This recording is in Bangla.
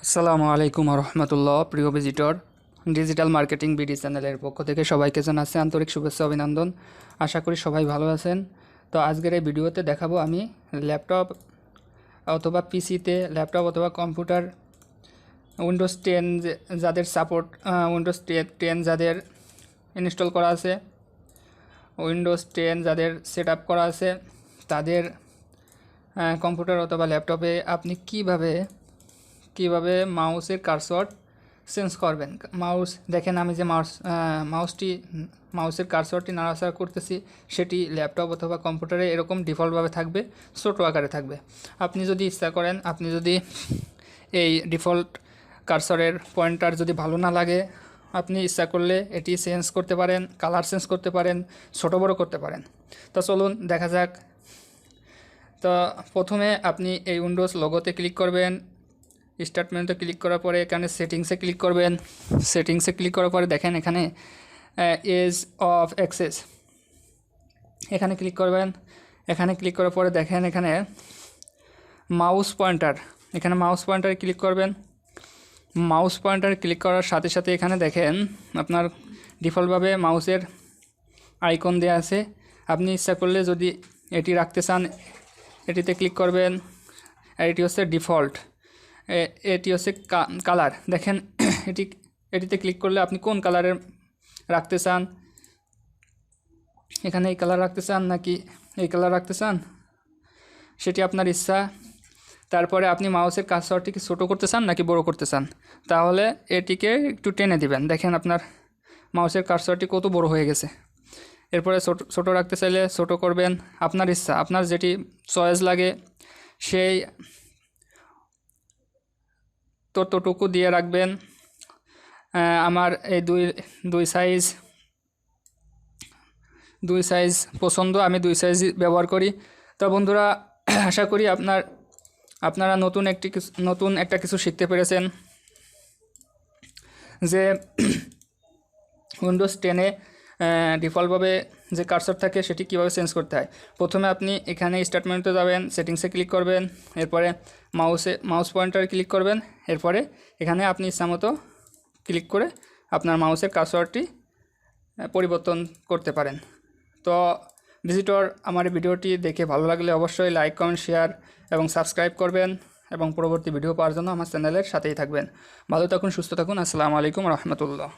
আসসালামু আলাইকুম রহমতুল্লাহ। প্রিয় ভিজিটর, ডিজিটাল মার্কেটিং বিডি চ্যানেলের পক্ষ থেকে সবাইকে জানাচ্ছি আন্তরিক শুভেচ্ছা অভিনন্দন। আশা করি সবাই ভালো আছেন। তো আজকের এই ভিডিওতে দেখাবো আমি ল্যাপটপ অথবা পিসিতে, ল্যাপটপ অথবা কম্পিউটার উইন্ডোজ 10 যাদের সাপোর্ট, উইন্ডোজ 10 যাদের ইনস্টল করা আছে, উইন্ডোজ 10 যাদের সেট আপ করা আছে, তাদের কম্পিউটার অথবা ল্যাপটপে আপনি কিভাবে মাউসের কার্সর চেঞ্জ করবেন। মাউস দেখেন, আমি যে মাউসের কার্সরটি নাড়াচাড়া করতেছি সেটি ল্যাপটপ অথবা কম্পিউটারে এরকম ডিফল্টভাবে থাকবে, ছোটো আকারে থাকবে। আপনি যদি ইচ্ছা করেন, আপনি যদি এই ডিফল্ট কার্সরের পয়েন্টার যদি ভালো না লাগে, আপনি ইচ্ছা করলে এটি চেঞ্জ করতে পারেন, কালার চেঞ্জ করতে পারেন, ছোটো বড়ো করতে পারেন। তো চলুন দেখা যাক। তো প্রথমে আপনি এই উইন্ডোজ লোগোতে ক্লিক করবেন, স্টার্ট মেনুতে ক্লিক করার পরে এখানে সেটিংসে ক্লিক করবেন। সেটিংসে ক্লিক করার পরে দেখেন এখানে এজ অফ অ্যাক্সেস, এখানে ক্লিক করবেন। এখানে ক্লিক করার পরে দেখেন এখানে মাউস পয়েন্টার, এখানে মাউস পয়েন্টারে ক্লিক করবেন। মাউস পয়েন্টারে ক্লিক করার সাথে সাথে এখানে দেখেন আপনার ডিফল্টভাবে মাউসের আইকন দেওয়া আছে। আপনি ইচ্ছা করলে যদি এটি রাখতে চান, এটিতে ক্লিক করবেন। আর এটি হচ্ছে ডিফল্ট, এটি হচ্ছে কালার। দেখেন এটিতে ক্লিক করলে আপনি কোন কালারের রাখতে চান, এখানে এই কালার রাখতে চান নাকি এই কালার রাখতে চান, সেটি আপনার ইচ্ছা। তারপরে আপনি মাউসের কার্সরটিকে ছোটো করতে চান নাকি বড় করতে চান, তাহলে এটিকে একটু টেনে দিবেন। দেখেন আপনার মাউসের কার্সরটি কত বড় হয়ে গেছে। এরপরে ছোটো রাখতে চাইলে ছোটো করবেন, আপনার ইচ্ছা, আপনার যেটি চয়েস লাগে সেই ততটুকু দিয়ে রাখবেন। আমার এই দুই সাইজ পছন্দ, আমি দুই সাইজ ব্যবহার করি। তো বন্ধুরা, আশা করি আপনারা নতুন একটা কিছু শিখতে পেরেছেন, যে উইন্ডোজ 10-এ ডিফল্টভাবে যে কার্সর থাকে সেটি কীভাবে চেঞ্জ করতে হয়। প্রথমে আপনি এখানে স্টার্ট মেনুতে যাবেন, সেটিংসে ক্লিক করবেন, এরপরে মাউস পয়েন্টারে ক্লিক করবেন। এরপরে এখানে আপনি ইচ্ছামতো ক্লিক করে আপনার মাউসের কার্সরটি পরিবর্তন করতে পারেন। তো ভিজিটর, আমার ভিডিওটি দেখে ভালো লাগলে অবশ্যই লাইক, কমেন্ট, শেয়ার এবং সাবস্ক্রাইব করবেন, এবং পরবর্তী ভিডিও পাওয়ার জন্য আমার চ্যানেলের সাথেই থাকবেন। ভালো থাকুন, সুস্থ থাকুন। আসসালামু আলাইকুম রহমতুল্লাহ।